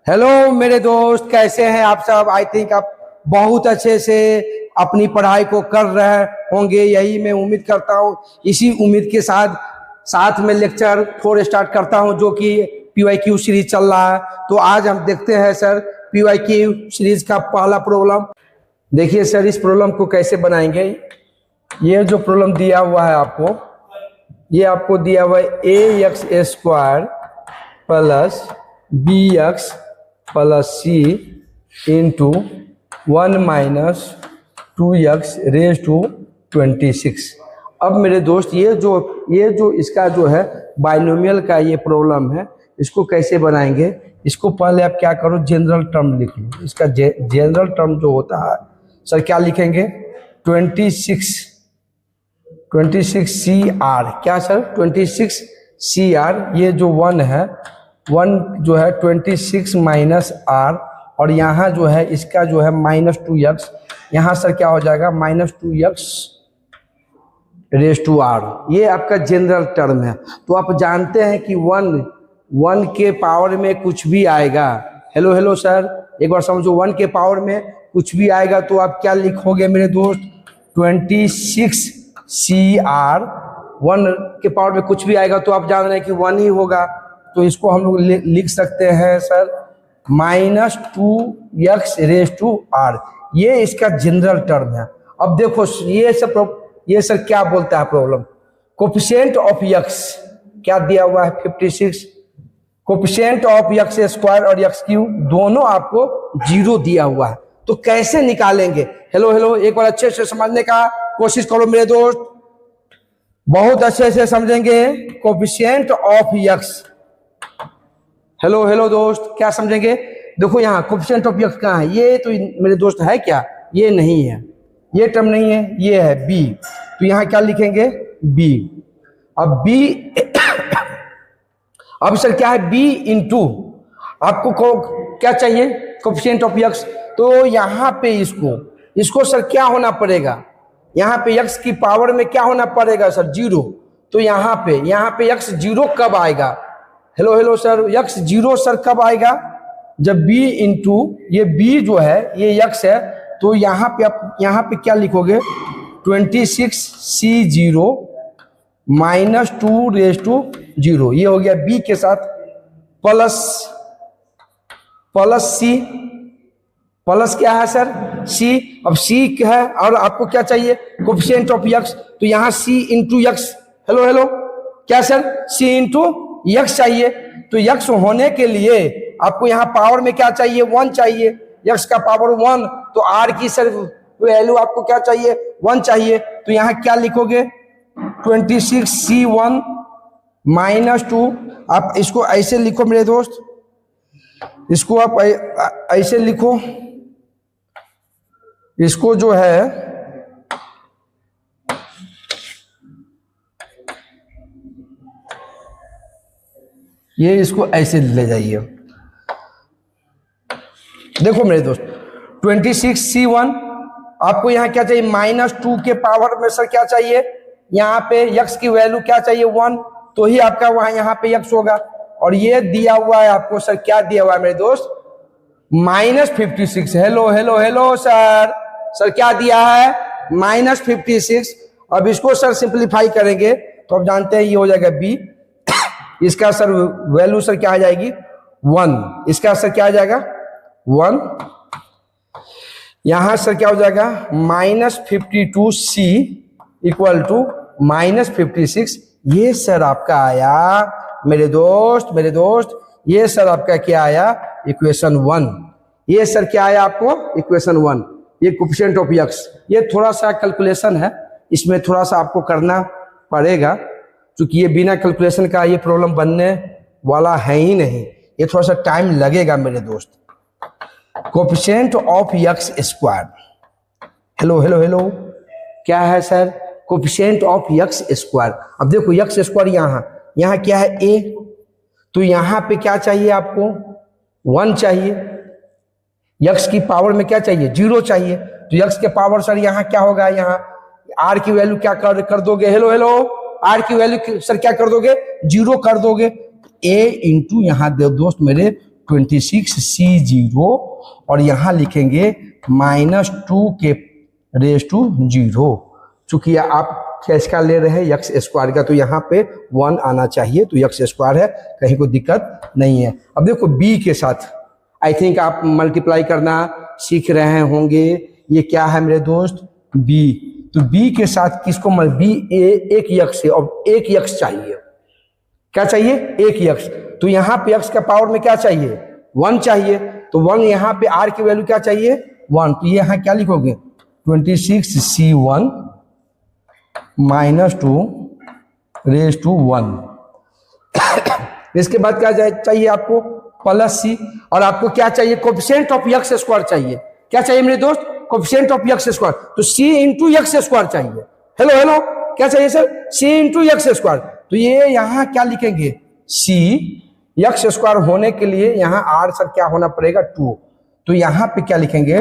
Hello मेरे दोस्त, कैसे हैं आप सब। आई थिंक आप बहुत अच्छे से अपनी पढ़ाई को कर रहे होंगे, यही मैं उम्मीद करता हूं। इसी उम्मीद के साथ साथ में लेक्चर 4 स्टार्ट करता हूं, जो कि पीवाईक्यू सीरीज चल रहा है। तो आज हम देखते हैं सर पीवाईक्यू सीरीज का पहला प्रॉब्लम। देखिए सर, इस प्रॉब्लम को कैसे बनाएंगे। ये जो प्रॉब्लम दिया हुआ है आपको, ये आपको दिया हुआ है a x square plus b x plus c into 1 minus 2x raise to 26। अब मेरे दोस्त, ये जो इसका जो है बाइनोमियल का ये प्रॉब्लम है, इसको कैसे बनाएंगे। इसको पहले आप क्या करो, जनरल टर्म लिख लो। इसका जनरल टर्म जो होता है सर, क्या लिखेंगे 26 सी आर। क्या सर 26 सी आर। ये जो 1 है, 1 जो है 26 माइनस आर, और यहाँ जो है इसका जो है माइनस 2x। यहाँ सर क्या हो जाएगा minus 2x raise to R. ये आपका जनरल टर्म है। तो आप जानते हैं कि 1 के पावर में कुछ भी आएगा। हेलो सर, एक बार समझो, 1 के पावर में कुछ भी आएगा तो आप क्या लिखोगे मेरे दोस्त, 26 सी आर। 1 के पावर में कुछ भी आएगा तो आप जान रहे हैं कि 1 ही होगा। तो इसको हम लोग लिख सकते हैं sir minus 2x raise to R. ये इसका जनरल टर्म है। अब देखो ये सर क्या बोलता है प्रॉब्लम, कोफिशिएंट ऑफ x क्या दिया हुआ है 56, कोफिशिएंट ऑफ x स्क्वायर और x क्यूब दोनों आपको 0 दिया हुआ है। तो कैसे निकालेंगे। हेलो एक बार अच्छे से समझने का कोशिश करो मेरे दोस्त, बहुत अच्छे से समझेंगे। कोफिशिएंट ऑफ x, हेलो दोस्त, क्या समझेंगे। देखो यहाँ कोफिशिएंट ऑफ x कहाँ है, ये तो मेरे दोस्त है क्या, ये नहीं है, ये टर्म नहीं है, ये है b। तो यहाँ क्या लिखेंगे b। अब b अब सर क्या है b इंटू आपको क्या चाहिए कोफिशिएंट ऑफ x। तो यहाँ पे इसको सर क्या होना पड़ेगा, यहाँ पे x की पावर में क्या होना पड़ेगा सर 0। तो यहाँ पे x 0 कब आएगा। हेलो सर, x 0 सर कब आएगा, जब b इंटू ये b जो है ये x है। तो यहाँ पे क्या लिखोगे 26 C0 माइनस 2 रेज टू 0। ये हो गया b के साथ प्लस c, प्लस क्या है सर c। अब c है और आपको क्या चाहिए कोफिशिएंट ऑफ x। तो यहाँ c इंटू x, हेलो क्या सर c इंटू x चाहिए। तो x होने के लिए आपको यहाँ पावर में क्या चाहिए 1 चाहिए, x का पावर 1। तो r की सर वैल्यू आपको क्या चाहिए 1 चाहिए। तो यहाँ क्या लिखोगे 26 C1 माइनस 2। आप इसको ऐसे लिखो मेरे दोस्त, इसको आप ऐसे लिखो। इसको जो है ये इसको ऐसे ले जाइए। देखो मेरे दोस्त 26 C1 आपको यहाँ क्या चाहिए माइनस 2 के पावर में सर क्या चाहिए, यहाँ पे x की वैल्यू क्या चाहिए 1। तो ही आपका वहां यहाँ पे x होगा। और ये दिया हुआ है आपको सर, क्या दिया हुआ है मेरे दोस्त माइनस 56। हेलो सर क्या दिया है माइनस 56। अब इसको सर सिंप्लीफाई करेंगे तो आप जानते हैं ये हो जाएगा b। इसका सर वैल्यू सर क्या आ जाएगी 1। इसका सर क्या आ जाएगा 1। यहां सर क्या हो जाएगा minus 52C equal to minus 56। ये सर आपका आया मेरे दोस्त ये सर आपका क्या आया इक्वेशन 1। ये सर क्या आया आपको इक्वेशन 1। ये कोफिशिएंट ऑफ x। ये थोड़ा सा कैलकुलेशन है, इसमें थोड़ा सा आपको करना पड़ेगा, क्योंकि ये बिना कैलकुलेशन का ये प्रॉब्लम बनने वाला है ही नहीं। ये थोड़ा सा टाइम लगेगा मेरे दोस्त। Coefficient of x square, hello क्या है sir coefficient of x square. अब देखो x स्क्वायर यहाँ क्या है a। तो यहाँ पे क्या चाहिए आपको 1 चाहिए, x की पावर में क्या चाहिए 0 चाहिए। तो x के पावर सर यहाँ क्या होगा, यहाँ r की वैल्यू क्या कर दोगे, हेलो r की वैल्यू सर क्या कर दोगे 0 कर दोगे। a इंटू यहाँ दे दोस्त मेरे 26C0 और यहाँ लिखेंगे -2 के रेज टू 0। चूंकि आप इसका ले रहे हैं x स्क्वायर का, तो यहाँ पे 1 आना चाहिए, तो x स्क्वायर है, कहीं कोई दिक्कत नहीं है। अब देखो b के साथ आई थिंक आप मल्टीप्लाई करना सीख रहे होंगे। ये क्या है मेरे दोस्त? b। तो b के साथ किसको b एक x है और एक x चाहिए। क्या चाहिए? एक x। तो यहाँ पे x का पावर में क्या चाहिए? 1 चाहिए। तो 1 यहाँ पे r की वैल्यू क्या चाहिए? 1। तो ये यहाँ क्या लिखोगे? 26C1 -2 raise to 1। इसके बाद क्या चाहिए आपको? Plus c। और आपको क्या चाहिए? कोफिशिएंट ऑफ x स्क्वायर चाहिए। क्या चाहिए मेरे दोस्त? Coefficient of x square. तो c इंटू x स्क्वायर चाहिए। हेलो हेलो, क्या चाहिए sir? c into x square. तो ये यहाँ क्या लिखेंगे? c x स्क्वायर होने के लिए यहाँ r सर क्या होना पड़ेगा? 2। तो यहाँ पे क्या लिखेंगे?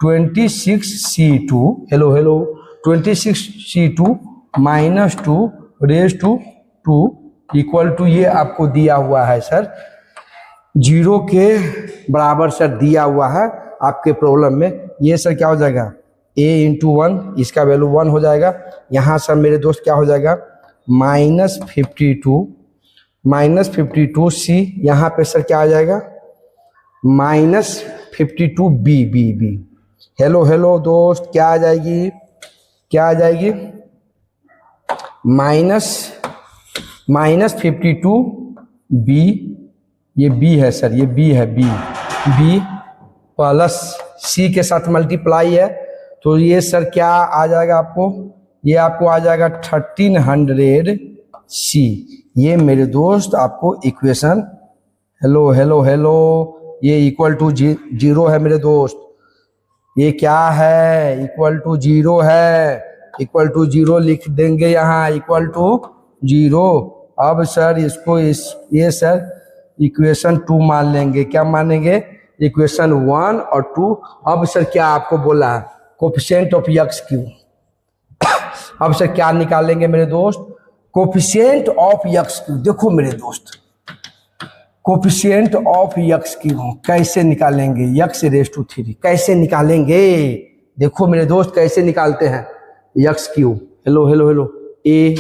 26C2 hello hello 26C2 -2 raise to 2 equal to ये आपको दिया हुआ है सर 0 के बराबर सर दिया हुआ है आपके प्रॉब्लम में। ये सर क्या हो जाएगा? a इंटू 1, इसका वैल्यू 1 हो जाएगा। यहाँ सर मेरे दोस्त क्या हो जाएगा? -52 c। यहाँ पे सर क्या आ जाएगा? -52 b। हेलो हेलो दोस्त, क्या आ जाएगी? क्या आ जाएगी? -52 b। ये b है सर, ये b है, b प्लस c के साथ मल्टीप्लाई है। तो ये सर क्या आ जाएगा आपको? ये आपको आ जाएगा 1300 c। ये मेरे दोस्त आपको इक्वेशन हेलो हेलो हेलो ये इक्वल टू 0 है मेरे दोस्त। ये क्या है? इक्वल टू 0 है। इक्वल टू 0 लिख देंगे यहाँ, इक्वल टू 0। अब सर इसको ये सर इक्वेशन 2 मान लेंगे। क्या मानेंगे? इक्वेशन 1 और 2। अब सर क्या आपको बोला है? Coefficient of x Q. अब सर क्या निकालेंगे मेरे दोस्त? Coefficient of x Q. देखो मेरे दोस्त, कोफिशिएंट ऑफ x क्यू कैसे निकालेंगे? x रेज टू 3 कैसे निकालेंगे? देखो मेरे दोस्त कैसे निकालते हैं x Q. Hello hello hello a।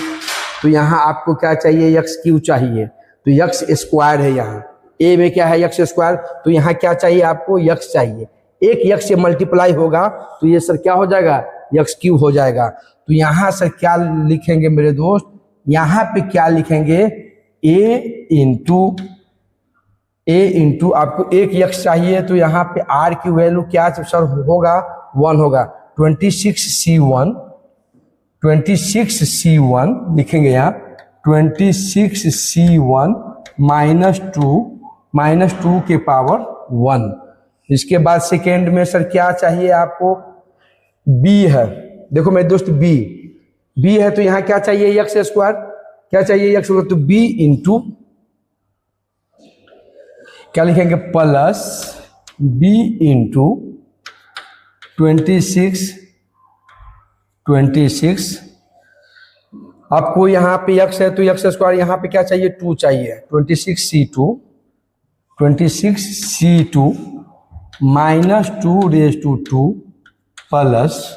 तो यहाँ आपको क्या चाहिए? x क्यू चाहिए। तो x स्क्वायर है यहाँ, a में क्या है? x square. तो यहाँ क्या चाहिए आपको? x चाहिए। एक x से मल्टीप्लाई होगा तो ये सर क्या हो जाएगा? x क्यू हो जाएगा। तो यहाँ सर क्या लिखेंगे मेरे दोस्त? यहाँ पे क्या लिखेंगे? a इंटू आपको एक x चाहिए, तो यहाँ पे r की वैल्यू क्या सर होगा? 1 होगा। 26C1 लिखेंगे यहाँ 26C1 -2 के पावर 1। इसके बाद सेकेंड में सर क्या चाहिए आपको? b है। देखो मेरे दोस्त b है, तो यहाँ क्या चाहिए? x square. क्या चाहिए? x square. तो b इंटू क्या लिखेंगे? प्लस b इंटू 26 आपको यहाँ पे x है तो x स्क्वायर, यहाँ पे क्या चाहिए? 2 चाहिए। 26C2 -2 रेज टू 2 प्लस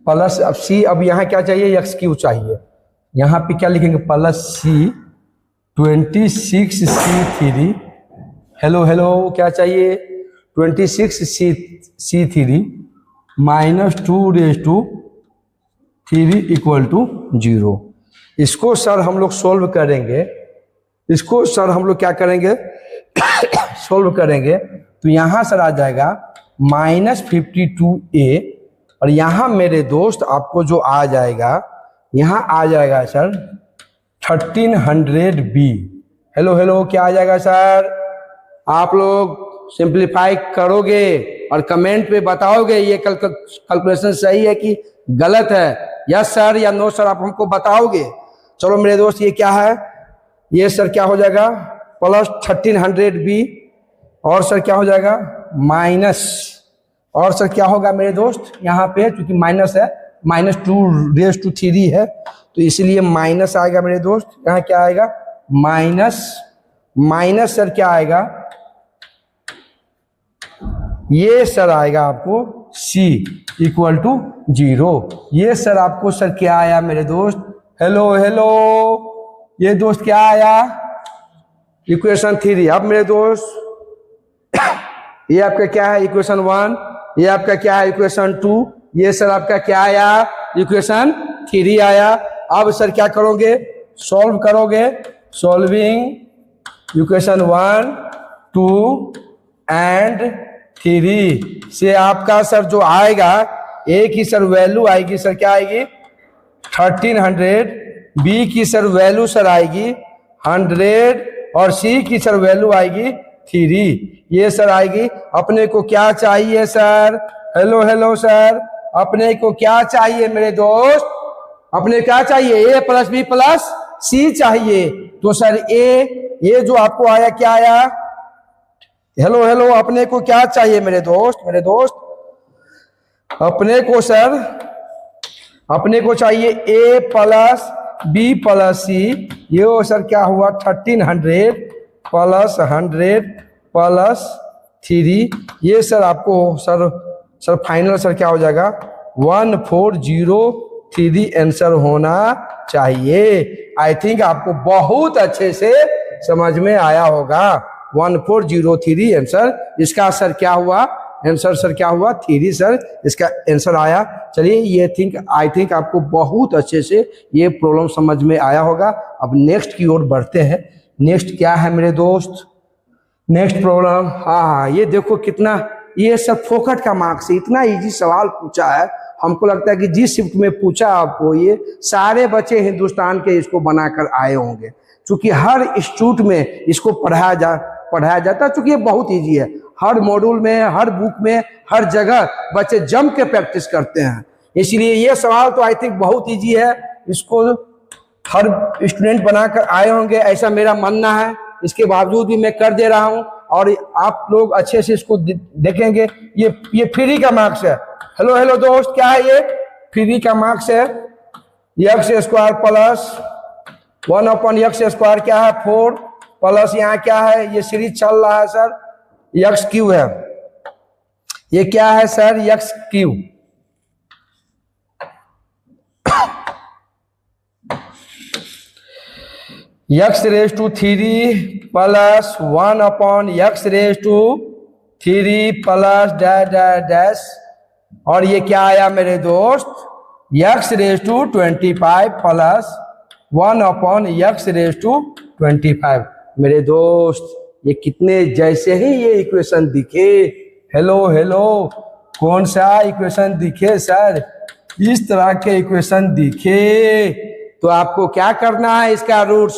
अब c। अब यहाँ क्या चाहिए? x क्यू चाहिए। यहाँ पे क्या लिखेंगे? Plus c 26C3 hello hello क्या चाहिए? 26C3 -2 raise to 3 equal to 0। इसको सर हम लोग सोल्व करेंगे। इसको सर हम लोग क्या करेंगे? सोल्व करेंगे तो यहाँ सर आ जाएगा -52a। और यहाँ मेरे दोस्त आपको जो आ जाएगा, यहाँ आ जाएगा सर 1300b। हेलो हेलो क्या आ जाएगा सर? आप लोग सिंप्लीफाई करोगे और कमेंट पे बताओगे ये कैलकुलेशन सही है कि गलत है, यस सर या नो सर, आप हमको बताओगे। चलो मेरे दोस्त ये क्या है? ये सर क्या हो जाएगा? Plus 1300b। और सर क्या हो जाएगा? माइनस। और सर क्या होगा मेरे दोस्त? यहाँ पे क्योंकि माइनस है, -2 रेज टू 3 है तो इसलिए माइनस आएगा मेरे दोस्त। यहाँ क्या आएगा? माइनस सर क्या आएगा? ये सर आएगा आपको C इक्वल टू 0। ये सर आपको सर क्या आया मेरे दोस्त, हेलो हेलो, ये दोस्त क्या आया, इक्वेशन 3। अब मेरे दोस्त ये आपका क्या है, इक्वेशन 1, ये आपका क्या है, इक्वेशन 2, ये सर आपका क्या आया, इक्वेशन 3 आया। अब सर क्या करोगे, सॉल्व करोगे, सॉल्विंग इक्वेशन 1, 2 एंड 3 से आपका सर जो आएगा, ए की सर वैल्यू आएगी सर क्या आएगी 1300, बी की सर वैल्यू सर आएगी 100 और सी की सर वैल्यू आएगी 3। ये सर आएगी। अपने को क्या चाहिए सर, हेलो हेलो सर, अपने को क्या चाहिए मेरे दोस्त, अपने क्या चाहिए, ए प्लस बी प्लस सी चाहिए। तो सर ये जो आपको आया क्या आया, हेलो हेलो, अपने को क्या चाहिए मेरे दोस्त, मेरे दोस्त अपने को सर, अपने को चाहिए ए प्लस बी प्लस सी। ये सर क्या हुआ 1300 प्लस 100 प्लस 3। ये सर आपको सर फाइनल सर क्या हो जाएगा 1403 आंसर होना चाहिए। आई थिंक आपको बहुत अच्छे से समझ में आया होगा। 1403 आंसर, इसका सर क्या हुआ आंसर, सर क्या हुआ 3 सर इसका आंसर आया। चलिए ये आई थिंक आपको बहुत अच्छे से ये प्रॉब्लम समझ में आया होगा। अब नेक्स्ट की ओर बढ़ते हैं। नेक्स्ट क्या है मेरे दोस्त, नेक्स्ट प्रॉब्लम, हाँ ये देखो कितना, ये सब फोकट का मार्क्स है, इतना इजी सवाल पूछा है। हमको लगता है कि जिस शिफ्ट में पूछा आपको, ये सारे बच्चे हिंदुस्तान के इसको बनाकर आए होंगे, क्योंकि हर इंस्टीट्यूट में इसको पढ़ाया जाता है, क्योंकि ये बहुत इजी है। हर मॉड्यूल में, हर बुक में, हर जगह बच्चे जम के प्रैक्टिस करते हैं। इसलिए ये सवाल तो आई थिंक बहुत इजी है, इसको हर स्टूडेंट बनाकर आए होंगे ऐसा मेरा मानना है। इसके बावजूद भी मैं कर दे रहा हूं और आप लोग अच्छे से इसको देखेंगे। ये फ्री का मार्क्स है। हेलो हेलो दोस्त, क्या है ये फ्री का मार्क्स है। एक्स स्क्वायर प्लस 1/x² क्या है 4 प्लस यहाँ क्या है, ये सीरीज चल रहा है सर एक्स क्यू है। ये क्या है sir x Q, x³ plus 1/x³ plus dash और ये क्या आया मेरे दोस्त x⁻² प्लस 1/x⁻²5। मेरे दोस्त ये कितने जैसे ही ये इक्वेशन दिखे, हेलो हेलो, कौन सा इक्वेशन दिखे सर, इस तरह के इक्वेशन दिखे तो आपको क्या करना है, इसका रूट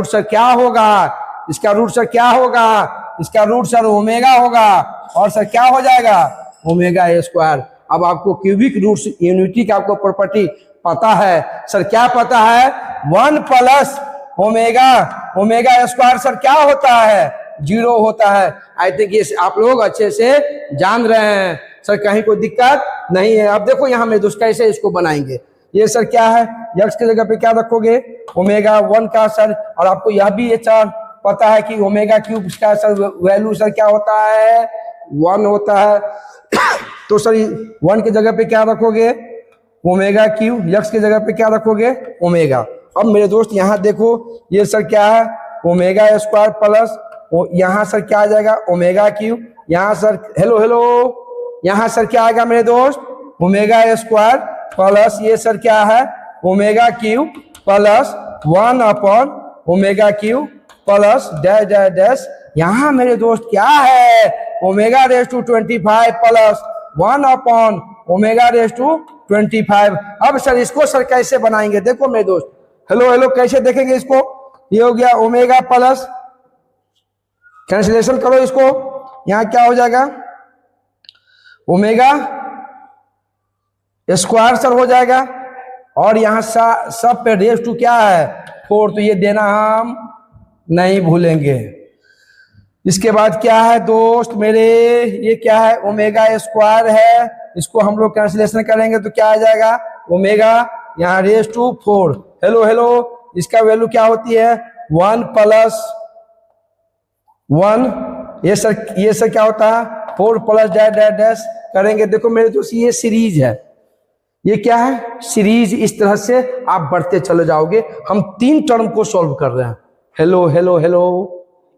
सर क्या होगा, इसका रूट सर क्या होगा, इसका रूट सर ओमेगा होगा और सर क्या हो जाएगा ओमेगा स्क्वायर। अब आपको क्यूबिक रूट्स यूनिटी का आपको प्रॉपर्टी पता है सर, क्या पता है 1 प्लस ओमेगा स्क्वायर सर क्या होता है 0 होता है। आई थिंक ये आप लोग अच्छे से जान रहे हैं सर, कहीं कोई दिक्कत नहीं है। अब देखो यहाँ मेरे दोस्त कैसे इसको बनाएंगे। ये सर क्या है x की जगह पे क्या रखोगे ओमेगा 1 का सर, और आपको यह भी ये सर पता है कि ओमेगा क्यूब का सर वैल्यू सर क्या होता है 1 होता है। तो सर 1 की जगह पे क्या रखोगे ओमेगा क्यूब, x की जगह पे क्या रखोगे ओमेगा। अब मेरे दोस्त यहाँ देखो ये सर क्या है ओमेगा स्क्वायर प्लस यहाँ सर क्या आ जाएगा ओमेगा क्यूब, यहाँ सर हेलो हेलो, यहाँ सर क्या आएगा मेरे दोस्त ओमेगा स्क्वायर प्लस ये सर क्या है ओमेगा क्यूब प्लस 1/ओमेगा क्यूब प्लस डैश। यहाँ मेरे दोस्त क्या है ओमेगा⁻² प्लस 1/ओमेगा⁻²5। अब सर इसको सर कैसे बनाएंगे, देखो मेरे दोस्त हेलो हेलो कैसे देखेंगे इसको। ये हो गया ओमेगा प्लस, कैंसिलेशन करो इसको, यहाँ क्या हो जाएगा ओमेगा स्क्वायर सर हो जाएगा और यहाँ सब पे रेस टू क्या है 4, तो ये देना हम नहीं भूलेंगे। इसके बाद क्या है दोस्त मेरे, ये क्या है ओमेगा स्क्वायर है, इसको हम लोग कैंसिलेशन करेंगे तो क्या आ जाएगा ओमेगा यहाँ रेस टू 4। हेलो हेलो, इसका वैल्यू क्या होती है 1 प्लस 1, ये सर क्या होता है 4 प्लस डैश डैश डैश करेंगे। देखो मेरे दोस्त ये सीरीज है, ये क्या है सीरीज। इस तरह से आप बढ़ते चले जाओगे। हम 3 टर्म को सॉल्व कर रहे हैं। हेलो हेलो हेलो,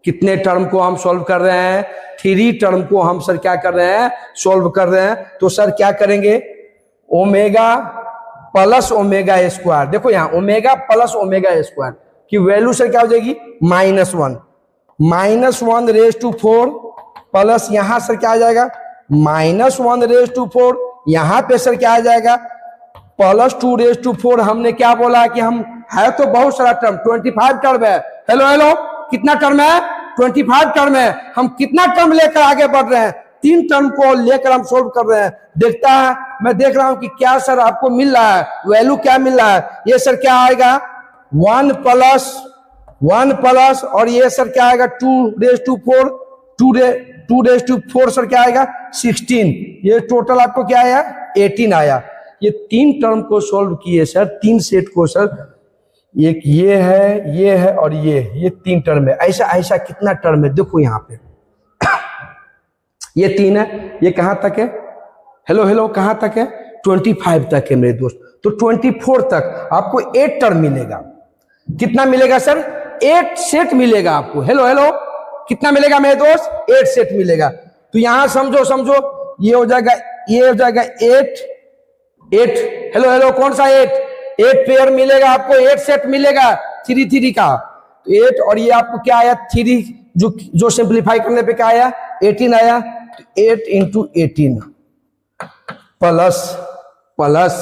कितने टर्म को हम सॉल्व कर रहे हैं? 3 टर्म को हम सर क्या कर रहे हैं सॉल्व कर रहे हैं। तो सर क्या करेंगे ओमेगा प्लस ओमेगा स्क्वायर। देखो यहाँ ओमेगा प्लस ओमेगा स्क्वायर की वैल्यू सर क्या हो जाएगी -1 -1 रेज टू 4 प्लस यहाँ सर क्या आ जाएगा -1 रेज टू 4। यहाँ पे सर क्या आ जाएगा +2 रेज टू 4। हमने क्या बोला कि हम है तो बहुत सारा टर्म 25 टर्म है। हेलो हेलो कितना टर्म है 25 टर्म है। हम कितना टर्म लेकर आगे बढ़ रहे हैं 3 टर्म को लेकर हम सोल्व कर रहे हैं। देखता है मैं देख रहा हूं कि क्या सर आपको मिल रहा है वैल्यू क्या मिल रहा है। ये सर क्या आएगा 1 प्लस और ये सर क्या आएगा 2 raise to 4 2 raise to 4 sir क्या आएगा 16। ये टोटल आपको क्या आया 18 आया। ये 3 टर्म को सोल्व किए सर 3 सेट को सर। एक ये है और ये 3 टर्म है। ऐसा ऐसा कितना टर्म है देखो यहाँ पे ये 3 है। ये कहां तक है हेलो हेलो कहां तक है 25 तक है मेरे दोस्त। तो 24 तक आपको 8 टर्म मिलेगा। कितना मिलेगा सर 8 सेट मिलेगा आपको। हेलो हेलो कितना मिलेगा मेरे दोस्त 8 सेट मिलेगा। तो यहां समझो ये हो जाएगा 8 हेलो हेलो कौन सा 8 पेयर मिलेगा आपको 8 सेट मिलेगा 3 का। तो 8 और ये आपको क्या आया 3 जो सिंप्लीफाई करने पे क्या आया 18 आया। तो 8 × 18 प्लस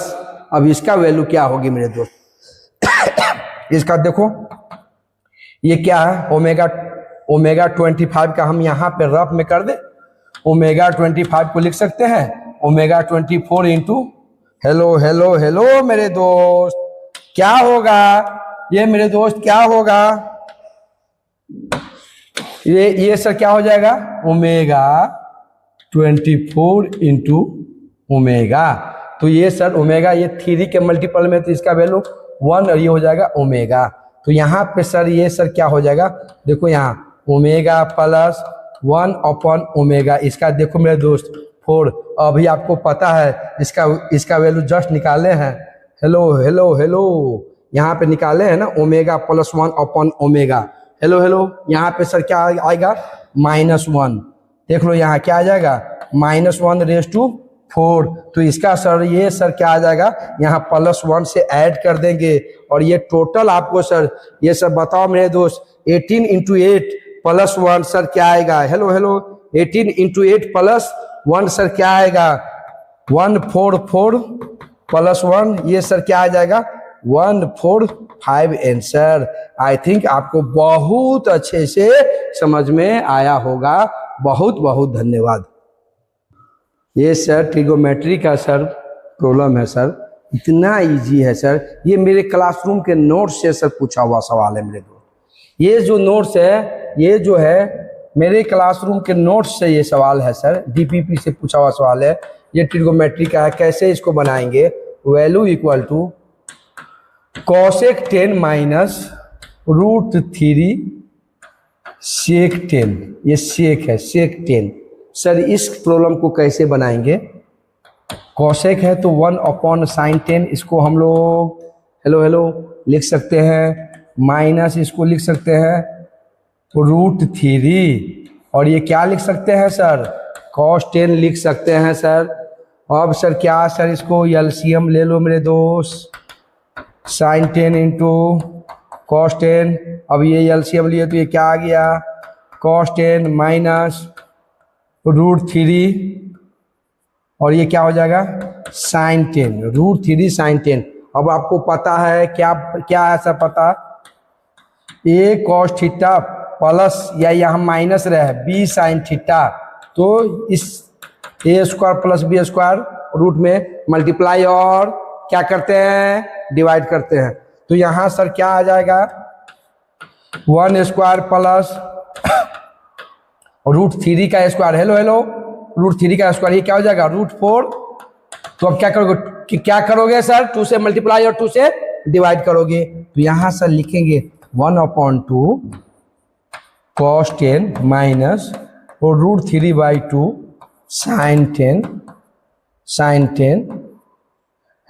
अब इसका वैल्यू क्या होगी मेरे दोस्त इसका देखो ये क्या है ओमेगा 25 का हम यहाँ पे रफ में कर दे। ओमेगा 25 को लिख सकते हैं omega 24 into hello hello hello मेरे दोस्त क्या होगा ये मेरे दोस्त क्या होगा ये सर क्या हो जाएगा ओमेगा 24 इंटू ओमेगा। तो ये सर ओमेगा ये 3 के मल्टीपल में तो इसका वैल्यू 1 और ये हो जाएगा ओमेगा। तो यहाँ पे सर ये सर क्या हो जाएगा देखो यहाँ ओमेगा प्लस 1 अपॉन ओमेगा। इसका देखो मेरे दोस्त 4 अभी आपको पता है इसका वैल्यू जस्ट निकाले हैं। हेलो हेलो हेलो यहाँ पे निकाले हैं ना omega plus 1 upon omega. Hello hello यहाँ पे सर क्या आएगा -1। देख लो यहाँ क्या आ जाएगा -1 रेज टू 4। तो इसका सर ये सर क्या आ जाएगा यहाँ +1 से ऐड कर देंगे और ये टोटल आपको सर ये सब बताओ मेरे दोस्त 18 × 8 + 1 सर क्या आएगा। हेलो हेलो 18 × 8 + 1 सर क्या आएगा 144 + 1 ये सर क्या आ जाएगा 145 आंसर। आई थिंक आपको बहुत अच्छे से समझ में आया होगा। बहुत बहुत धन्यवाद। ये सर ट्रिगोमेट्री का सर प्रॉब्लम है सर इतना इजी है सर। ये मेरे क्लासरूम के नोट्स से सर पूछा हुआ सवाल है मेरे दोस्त। ये जो नोट्स है ये जो है मेरे क्लासरूम के नोट्स से ये सवाल है सर डीपीपी से पूछा हुआ सवाल है। ये ट्रिगोमेट्री का है। कैसे इसको बनाएंगे value equal to cosec 10 minus √3 sec 10। ये सेक है sec 10। सर इस प्रॉब्लम को कैसे बनाएंगे cosec है तो 1 अपॉन sin 10 इसको हम लोग हेलो हेलो लिख सकते हैं माइनस इसको लिख सकते हैं √3 और ये क्या लिख सकते हैं सर cos 10 लिख सकते हैं सर। अब सर क्या सर इसको एलसीएम ले लो मेरे दोस्त sin 10 इंटू cos 10। अब ये एलसीएम लिए तो ये क्या आ गया cos 10 माइनस √3 और ये क्या हो जाएगा sin 10 √3 sin 10। अब आपको पता है क्या ऐसा पता a cos थीटा प्लस या यहाँ माइनस रहे b sin थीटा। तो इस a² + b² रूट में मल्टीप्लाई और क्या करते हैं डिवाइड करते हैं। तो यहाँ सर क्या आ जाएगा 1² प्लस √3 का स्क्वायर। हेलो हेलो √3 का स्क्वायर ये क्या हो जाएगा √4। तो अब क्या करोगे सर 2 से मल्टीप्लाई और 2 से डिवाइड करोगे। तो यहाँ सर लिखेंगे 1/2 cos 10 माइनस और √3/2 साइन 10।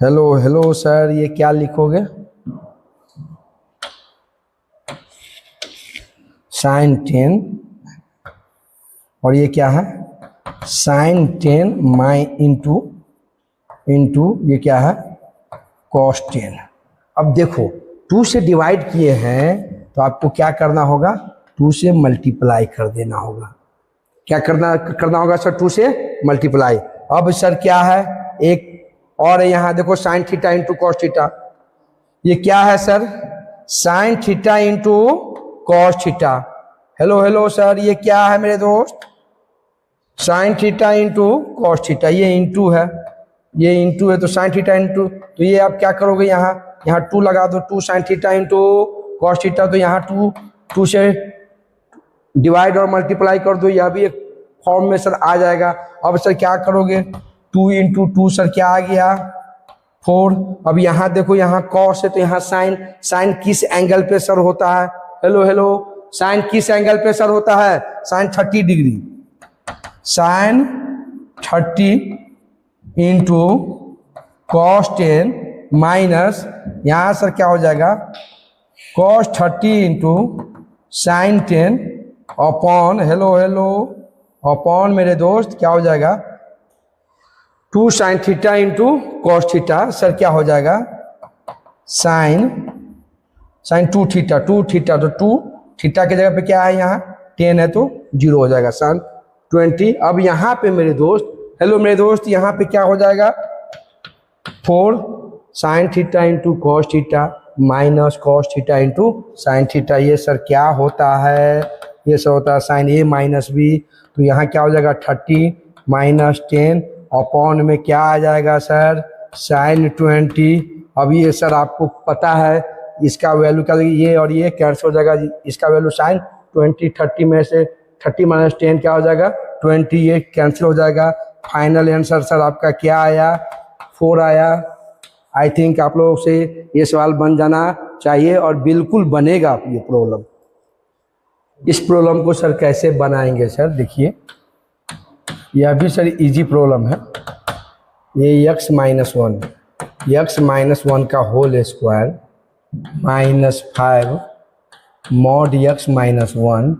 हेलो हेलो सर, ये क्या लिखोगे? साइन 10 और ये क्या है? साइन 10 माइ इंटू ये क्या है? कॉस 10। अब देखो 2 से डिवाइड किए हैं तो आपको क्या करना होगा? 2 से मल्टीप्लाई कर देना होगा। क्या करना होगा सर? 2 से मल्टीप्लाई। अब सर क्या है? एक और है यहाँ देखो, sign theta into cos theta. ये क्या है sir? Sign theta into cos theta. Hello hello sir, ये क्या है मेरे दोस्त? Sign theta into cos theta. ये इंटू है, ये इंटू है तो साइन थीटा इंटू, तो ये आप क्या करोगे? यहाँ 2 लगा दो। 2 sine theta into cos theta, तो यहाँ 2 से डिवाइड और मल्टीप्लाई कर दो, यह भी एक फॉर्म में सर आ जाएगा। अब सर क्या करोगे? 2 इंटू 2 सर क्या आ गया? 4। अब यहाँ देखो, यहाँ कॉस है तो यहाँ साइन किस एंगल पे सर होता है? हेलो हेलो, साइन किस एंगल पे सर होता है? Sine 30 degree. Sine 30 into cos 10 minus यहाँ सर क्या हो जाएगा? Cos 30 into sine 10 upon, hello hello, upon मेरे दोस्त क्या हो जाएगा? 2 sine theta into cos theta. Sir क्या हो जाएगा? Sine 2 theta. तो 2 थीटा की जगह पे क्या है? यहाँ 10 है तो 0 हो जाएगा, साइन 20। अब यहाँ पे मेरे दोस्त, हेलो मेरे दोस्त, यहाँ पे क्या हो जाएगा? 4 sign theta into cos theta minus cos theta into sine theta. ये सर क्या होता है? ये सर होता है साइन ए माइनस बी। तो यहाँ क्या हो जाएगा? 30 माइनस 10 अपॉन में क्या आ जाएगा सर? साइन 20। अब ये सर आपको पता है इसका वैल्यू क्या? ये और ये कैंसिल हो जाएगा, इसका वैल्यू साइन 20। 30 में से 30 माइनस 10 क्या हो जाएगा? 20। ये कैंसिल हो जाएगा। फाइनल आंसर सर आपका क्या आया? 4 आया। आई थिंक आप लोगों से ये सवाल बन जाना चाहिए और बिल्कुल बनेगा ये प्रॉब्लम। इस प्रॉब्लम को सर कैसे बनाएंगे सर? देखिए, यह भी सर इजी प्रॉब्लम है। ये x माइनस 1 का whole square minus 5 mod x minus 1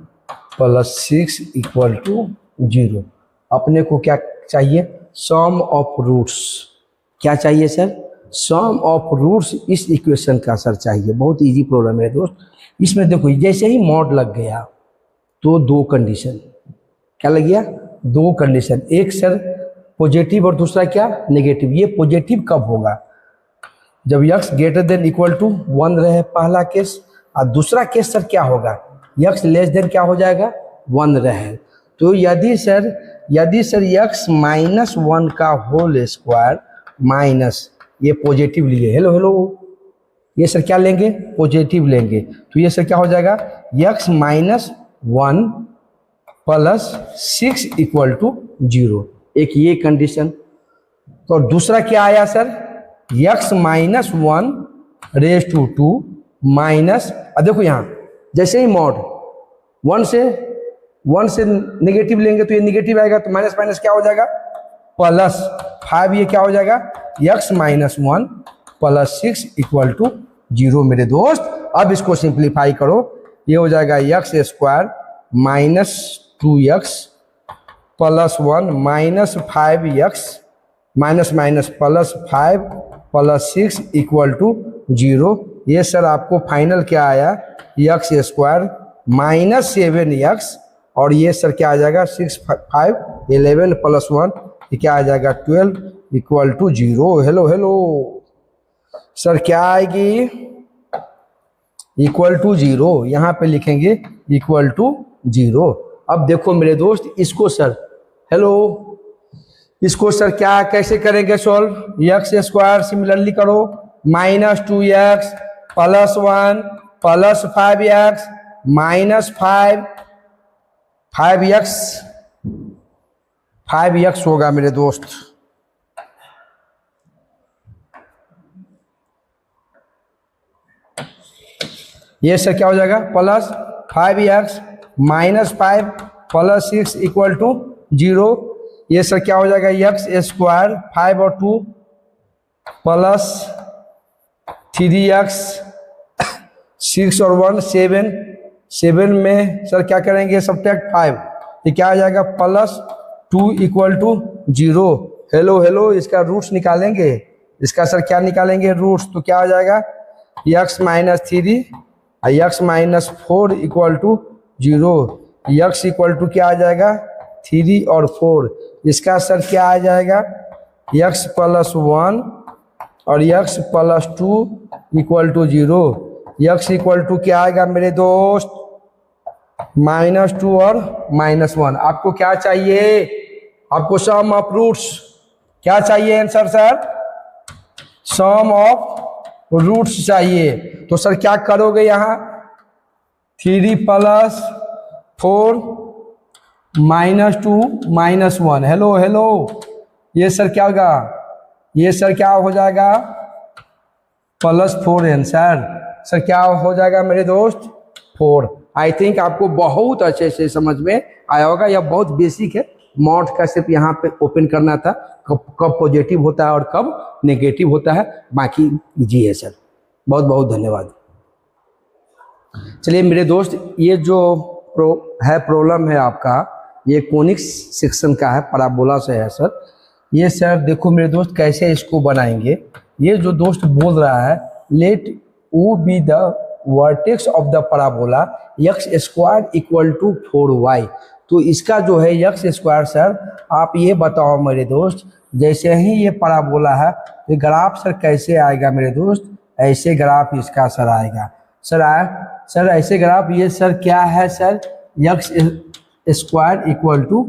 plus 6 equal to 0। अपने को क्या चाहिए? Sum of roots. क्या चाहिए सर? सम ऑफ रूट्स इस इक्वेशन का सर चाहिए। बहुत इजी प्रॉब्लम है दोस्त। इसमें देखो, जैसे ही मॉड लग गया तो 2 कंडीशन। क्या लग गया? 2 कंडीशन। एक सर पॉजिटिव और दूसरा क्या? नेगेटिव। ये पॉजिटिव कब होगा? जब x greater than equal to 1 रहे, पहला केस। और दूसरा केस सर क्या होगा? x लेस देन क्या हो जाएगा? 1 रहे। तो यदि सर x माइनस 1 का होल स्क्वायर माइनस, ये पॉजिटिव लिए, हेलो हेलो, ये सर क्या लेंगे? पॉजिटिव लेंगे। तो ये सर क्या हो जाएगा? x minus 1 plus 6 equal to 0। एक ये कंडीशन। तो दूसरा क्या आया sir? x minus 1 raise to 2 minus, अब देखो यहाँ जैसे ही मॉड 1 से नेगेटिव लेंगे तो ये नेगेटिव आएगा, तो माइनस माइनस क्या हो जाएगा? प्लस 5। ये क्या हो जाएगा? x minus 1 plus 6 equal to 0 मेरे दोस्त। अब इसको सिंप्लीफाई करो, ये हो जाएगा x square minus 2x plus 1 minus 5x minus minus plus 5 plus 6 equal to 0। ये सर आपको फाइनल क्या आया? x स्क्वायर माइनस 7x, और ये सर क्या आ जाएगा? 6 5 11 प्लस 1, ये क्या आ जाएगा? 12 equal to 0। Hello hello sir, क्या आएगी? Equal to 0। यहाँ पे लिखेंगे इक्वल टू 0। अब देखो मेरे दोस्त, इसको सर, हेलो, इसको सर क्या कैसे करेंगे सॉल्व? x स्क्वायर सिमिलरली करो, minus 2x plus 1 plus 5x minus 5x होगा मेरे दोस्त। ये सर क्या हो जाएगा? Plus 5x minus 5 plus 6 equal to 0। ये सर क्या हो जाएगा यक्स स्क्वायर 5 और 2 प्लस 3x 6 और 1 7, 7 में सर क्या करेंगे सब्ट्रैक्ट 5, ये क्या आ जाएगा plus 2 equal to 0। Hello hello, इसका रूट्स निकालेंगे, इसका सर क्या निकालेंगे रूट्स, तो क्या आ जाएगा x minus 3 x minus 4 equal to 0। x equal to क्या आ जाएगा 3 और 4, इसका सर क्या आ जाएगा x प्लस 1 और x plus 2 equal to 0। x equal to क्या आएगा मेरे दोस्त -2 और -1। आपको क्या चाहिए, आपको सम ऑफ रूट्स क्या चाहिए answer sir, sum of roots चाहिए। तो सर क्या करोगे यहाँ 3 प्लस 4 -2 -1, हेलो हेलो, ये सर क्या होगा, ये सर क्या हो जाएगा प्लस 4 आंसर, सर क्या हो जाएगा मेरे दोस्त 4। आई थिंक आपको बहुत अच्छे से समझ में आया होगा, यह बहुत बेसिक है, मॉड का सिर्फ यहाँ पे ओपन करना था, कब पॉजिटिव होता है और कब नेगेटिव होता है, बाकी इजी है सर। बहुत बहुत धन्यवाद। चलिए मेरे दोस्त, ये जो प्रॉब्लम है आपका, ये कोनिक्स सेक्शन का है, पैराबोला से है सर। ये सर देखो मेरे दोस्त कैसे इसको बनाएंगे। ये जो दोस्त बोल रहा है let O be the vertex of the parabola x square equal to 4y, तो इसका जो है x स्क्वायर सर आप ये बताओ मेरे दोस्त, जैसे ही ये पैराबोला है तो ग्राफ सर कैसे आएगा मेरे दोस्त, ऐसे ग्राफ इसका सर आएगा सर ऐसे ग्राफ, ये सर क्या है sir x square equal to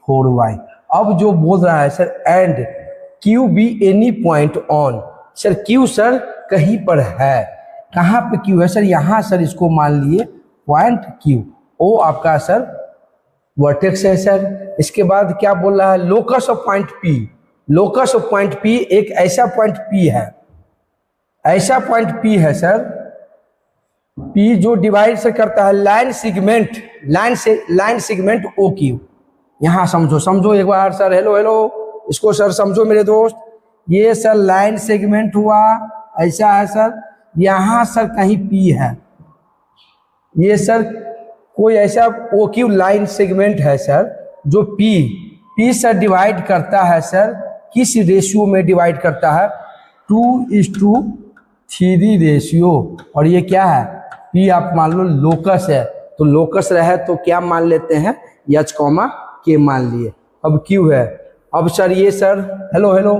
4y। अब जो बोल रहा है sir and q be any point on, sir q sir कहीं पर है, कहाँ पे q है सर, यहाँ सर इसको मान लिए पॉइंट q, ओ आपका सर वर्टेक्स है सर। इसके बाद क्या बोल रहा है locus of point p, locus of point p एक ऐसा पॉइंट p है, ऐसा पॉइंट p है सर p जो डिवाइड से करता है line segment, line segment O Q. यहाँ समझो एक बार सर, हेलो हेलो, इसको सर समझो मेरे दोस्त, ये सर लाइन सेगमेंट हुआ, ऐसा है सर, यहाँ सर कहीं P है, ये सर कोई ऐसा ओ क्यू लाइन सेगमेंट है सर जो P सर डिवाइड करता है सर, किस रेशियो में डिवाइड करता है 2:3 रेशियो, और ये क्या है P आप मान लो लोकस है, तो लोकस रहे तो क्या मान लेते हैं H, K मान लिए। अब Q है, अब सर ये सर हेलो हेलो,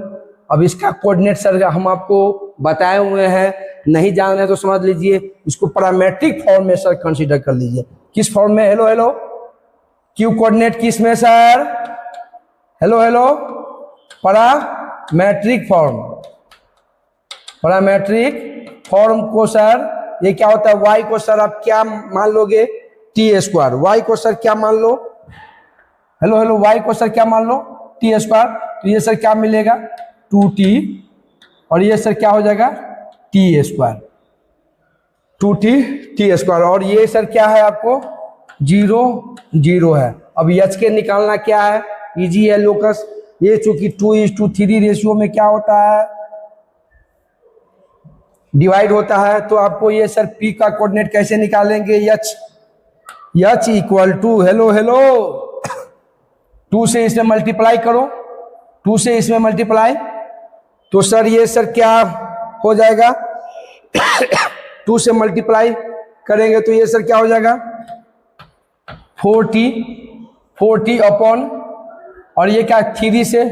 अब इसका कोऑर्डिनेट सर हम आपको बताए हुए हैं, नहीं जान रहे तो समझ लीजिए, इसको पैरामेट्रिक फॉर्म में सर कंसीडर कर लीजिए। किस फॉर्म में, हेलो हेलो, क्यू कोऑर्डिनेट किस में sir, hello hello, parametric form, parametric form को सर ये क्या होता है y को सर आप क्या मान लोगे t स्क्वायर, y को सर क्या मान लो, हेलो हेलो, y को सर क्या मान लो t स्क्वायर, तो ये सर क्या मिलेगा 2t, और ये सर क्या हो जाएगा t स्क्वायर, 2t स्क्वायर, और ये सर क्या है आपको 0 है। अब h के निकालना क्या है, इजी है लोकस, ये चूंकि 2:3 रेशियो में क्या होता है डिवाइड होता है, तो आपको ये सर p का कोऑर्डिनेट कैसे निकालेंगे, h equal to hello hello 2 से इसमें मल्टीप्लाई करो, 2 से इसमें मल्टीप्लाई, तो सर ये सर क्या हो जाएगा 2 से मल्टीप्लाई करेंगे तो ये सर क्या हो जाएगा 4t अपॉन, और ये क्या 3 से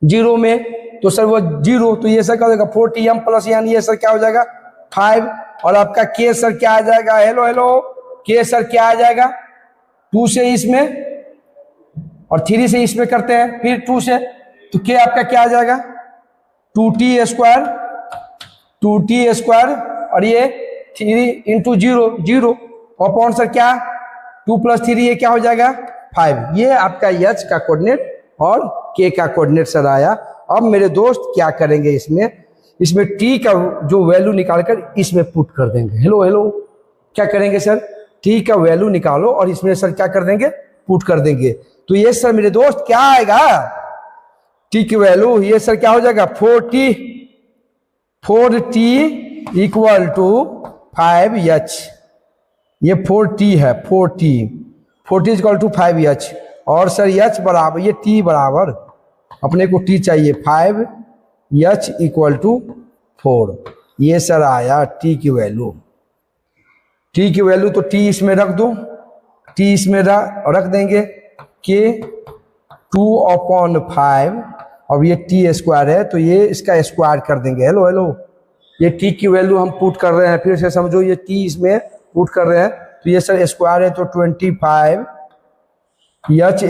0 में, तो सर वो 0, तो ये सर क्या हो जाएगा 4tm प्लस यानी ये सर क्या हो जाएगा 5, और आपका k सर क्या आ जाएगा, हेलो हेलो, k सर क्या आ जाएगा 2 से इसमें और 3 से इसमें करते हैं, फिर 2 से, तो k आपका क्या आ जाएगा 2t स्क्वायर, और ये 3 इंटू 0 अपॉन सर क्या 2 + 3, ये क्या हो जाएगा 5। ये आपका h का कोऑर्डिनेट और k का कोऑर्डिनेट सर आया। अब मेरे दोस्त क्या करेंगे, इसमें t का जो वैल्यू निकालकर इसमें पुट कर देंगे, हेलो हेलो, क्या करेंगे सर t का वैल्यू निकालो और इसमें सर क्या कर देंगे पुट कर देंगे। तो ये सर मेरे दोस्त क्या आएगा, टी की वैल्यू ये सर क्या हो जाएगा 4t इक्वल टू 5h। ये 4t है, 4t इक्वल टू 5h। और सर h बराबर, ये t बराबर अपने को t चाहिए 5h इक्वल टू 4। ये सर आया t की वैल्यू। t की वैल्यू तो t इसमें रख दो, t इसमें रख देंगे कि 2/5। अब ये t स्क्वायर है तो ये इसका स्क्वायर कर देंगे। हेलो हेलो, ये t की वैल्यू हम पुट कर रहे हैं, फिर से समझो, ये t इसमें पुट कर रहे हैं तो ये सर स्क्वायर है तो 25h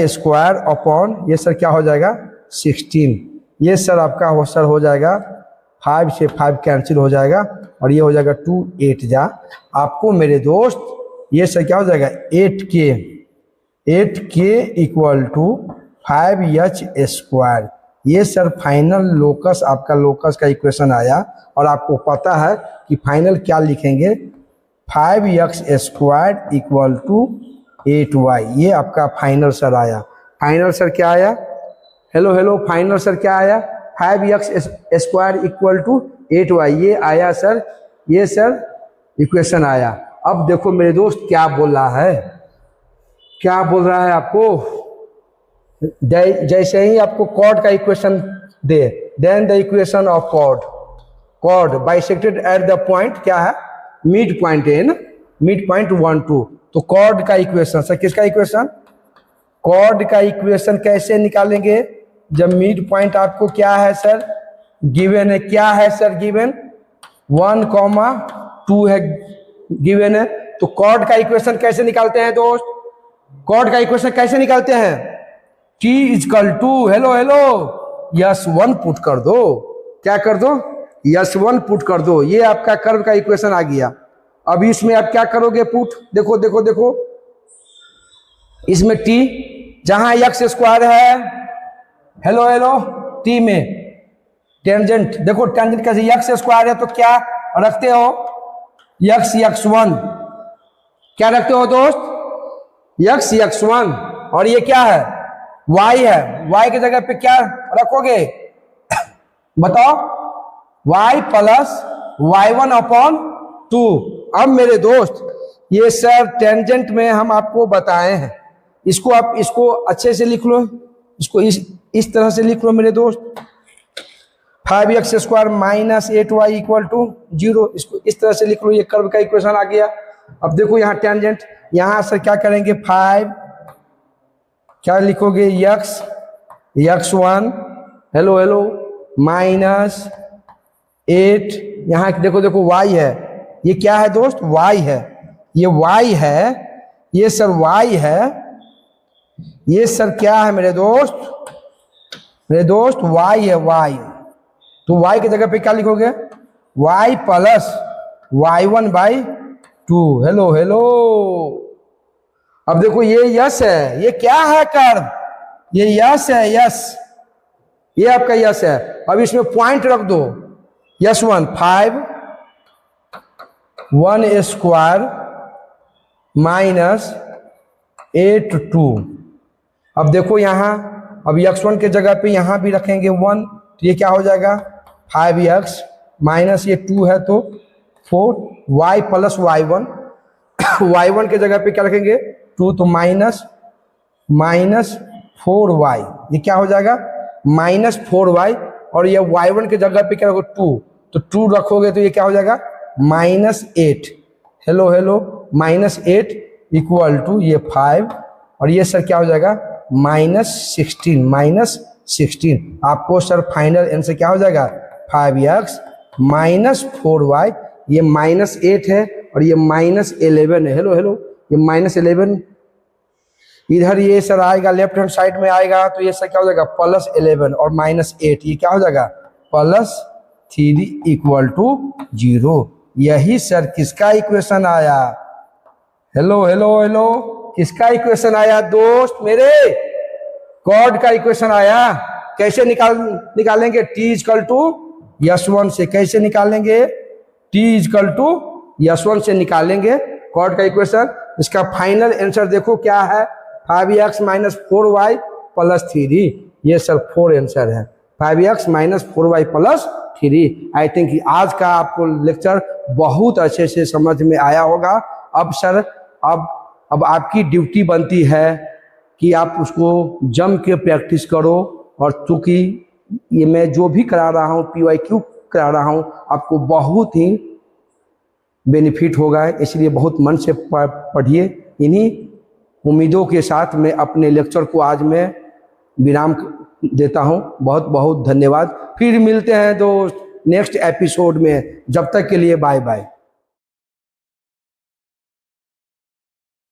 स्क्वायर अपॉन ये सर क्या हो जाएगा 16। ये सर आपका हो जाएगा 5 से 5 कैंसिल हो जाएगा और ये हो जाएगा 2 8 जा। आपको मेरे दोस्त ये सर क्या हो जाएगा 8k equal to 5h square. ये सर फाइनल लोकस, आपका लोकस का इक्वेशन आया। और आपको पता है कि फाइनल क्या लिखेंगे, 5x square equal to 8y। ये आपका फाइनल सर आया। फाइनल सर क्या आया, हेलो हेलो, फाइनल सर क्या आया 5x square equal to 8y। ये आया सर, ये सर इक्वेशन आया। अब देखो मेरे दोस्त क्या बोल रहा है, क्या बोल रहा है आपको, जैसे ही आपको कॉर्ड का इक्वेशन दे, then the equation of chord bisected at the point क्या है, मिड पॉइंट है ना, मिड पॉइंट 1 2। तो कॉर्ड का इक्वेशन सर, किसका इक्वेशन, कॉर्ड का इक्वेशन कैसे निकालेंगे जब मिड पॉइंट आपको क्या है सर गिवन है, क्या है सर गिवन 1,2 है गिवन है। तो कॉर्ड का इक्वेशन कैसे निकालते हैं दोस्त, कॉर्ड का इक्वेशन कैसे निकालते हैं, t equal to, hello hello, s1 put कर दो, क्या कर दो s1 पुट कर दो। ये आपका कर्व का इक्वेशन आ गया। अब इसमें आप क्या करोगे पुट, देखो देखो देखो, इसमें t जहां x स्क्वायर है, हेलो हेलो, t में टेंजेंट, देखो टेंजेंट कैसे x स्क्वायर है तो क्या रखते हो x1, क्या रखते हो दोस्त x1। और ये क्या है y है, y की जगह पे क्या रखोगे बताओ, y प्लस y1 अपॉन 2। अब मेरे दोस्त ये सर टेंजेंट में हम आपको बताए हैं, इसको आप इसको अच्छे से लिख लो, इसको इस तरह से लिख लो मेरे दोस्त, 5x square minus 8y equal to 0। इसको इस तरह से लिख लो, ये कर्व का इक्वेशन आ गया। अब देखो यहाँ टेंजेंट, यहाँ सर क्या करेंगे 5, क्या लिखोगे x1, हेलो हेलो, माइनस 8, यहाँ देखो देखो y है, ये क्या है दोस्त y है, ये y है, ये सर y है, ये सर क्या है मेरे दोस्त y है y। तो y की जगह पे क्या लिखोगे y plus y1 by 2। Hello hello, अब देखो ये यस है, ये क्या है कर्व, ये यस है, यस, ये आपका यस है। अब इसमें पॉइंट रख दो, s1 5 1 स्क्वायर माइनस 8 2। अब देखो यहाँ, अब x1 के जगह पे यहाँ भी रखेंगे 1, तो ये क्या हो जाएगा 5x माइनस ये 2 है तो 4, y प्लस y1 y1 के जगह पे क्या रखेंगे 2, तो माइनस 4y, ये क्या हो जाएगा -4y। और ये y1 के जगह पे क्या रखोगे 2, तो 2 रखोगे तो ये क्या हो जाएगा -8। हेलो हेलो, -8 इक्वल टू ये 5, और ये सर क्या हो जाएगा -16। आपको सर फाइनल आंसर क्या हो जाएगा 5x माइनस 4y। ये -8 है और ये -11 है, हेलो हेलो, ये -11 इधर ये सर आएगा लेफ्ट हैंड साइड में आएगा, तो ये सर क्या हो जाएगा +11 और -8, ये क्या हो जाएगा +3 इक्वल टू 0। यही सर किसका इक्वेशन आया, हेलो हेलो हेलो, किसका इक्वेशन आया दोस्त मेरे, कॉर्ड का इक्वेशन आया। कैसे निकालेंगे t इक्वल टू s1 से, कैसे निकालेंगे t इक्वल टू s1 से निकालेंगे कॉर्ड का इक्वेशन। इसका फाइनल आंसर देखो क्या है, 5x माइनस 4y प्लस 3। ये सर 4 आंसर है, 5x minus 4y plus 3। I think आज का आपको लेक्चर बहुत अच्छे से समझ में आया होगा। अब सर अब आपकी ड्यूटी बनती है कि आप उसको जम के प्रैक्टिस करो, और चूँकि ये मैं जो भी करा रहा हूँ PYQ करा रहा हूँ, आपको बहुत ही बेनिफिट होगा, इसलिए बहुत मन से पढ़िए। इन्हीं उम्मीदों के साथ मैं अपने लेक्चर को आज मैं विराम देता हूं। बहुत बहुत धन्यवाद। फिर मिलते हैं दोस्त नेक्स्ट एपिसोड में। जब तक के लिए बाय बाय।